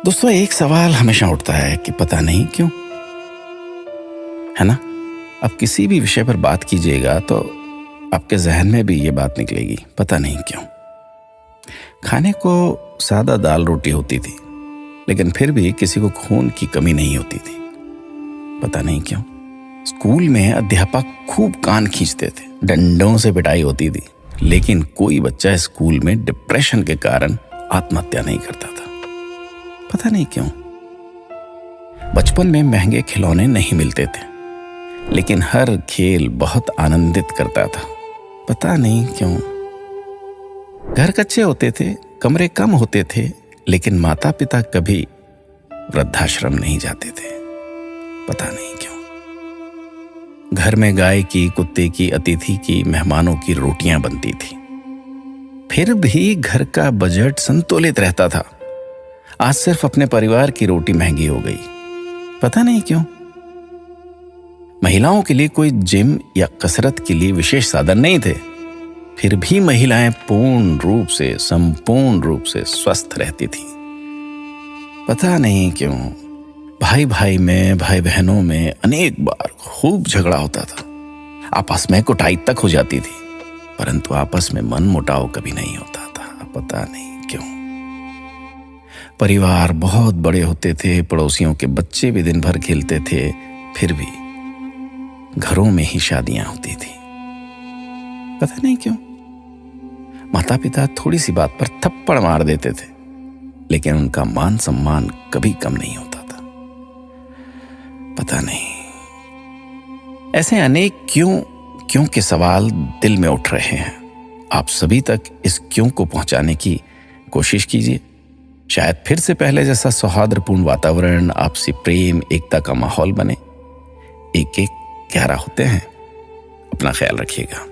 दोस्तों, एक सवाल हमेशा उठता है कि पता नहीं क्यों, है ना? अब किसी भी विषय पर बात कीजिएगा तो आपके जहन में भी ये बात निकलेगी, पता नहीं क्यों। खाने को सादा दाल रोटी होती थी, लेकिन फिर भी किसी को खून की कमी नहीं होती थी, पता नहीं क्यों। स्कूल में अध्यापक खूब कान खींचते थे, डंडों से पिटाई होती थी, लेकिन कोई बच्चा स्कूल में डिप्रेशन के कारण आत्महत्या नहीं करता था, पता नहीं क्यों। बचपन में महंगे खिलौने नहीं मिलते थे, लेकिन हर खेल बहुत आनंदित करता था, पता नहीं क्यों। घर कच्चे होते थे, कमरे कम होते थे, लेकिन माता पिता कभी वृद्धाश्रम नहीं जाते थे, पता नहीं क्यों। घर में गाय की, कुत्ते की, अतिथि की, मेहमानों की रोटियां बनती थी, फिर भी घर का बजट संतुलित रहता था। आज सिर्फ अपने परिवार की रोटी महंगी हो गई, पता नहीं क्यों। महिलाओं के लिए कोई जिम या कसरत के लिए विशेष साधन नहीं थे, फिर भी महिलाएं संपूर्ण रूप से स्वस्थ रहती थीं, पता नहीं क्यों। भाई भाई में, भाई बहनों में अनेक बार खूब झगड़ा होता था, आपस में कुटाई तक हो जाती थी, परंतु आपस में मन मुटाव कभी नहीं होता था, पता नहीं क्यों। परिवार बहुत बड़े होते थे, पड़ोसियों के बच्चे भी दिन भर खेलते थे, फिर भी घरों में ही शादियां होती थी, पता नहीं क्यों। माता पिता थोड़ी सी बात पर थप्पड़ मार देते थे, लेकिन उनका मान सम्मान कभी कम नहीं होता था, पता नहीं। ऐसे अनेक क्यों के सवाल दिल में उठ रहे हैं। आप सभी तक इस क्यों को पहुंचाने की कोशिश कीजिए। शायद फिर से पहले जैसा सौहार्दपूर्ण वातावरण, आपसी प्रेम, एकता का माहौल बने। एक एक 11 होते हैं। अपना ख्याल रखिएगा।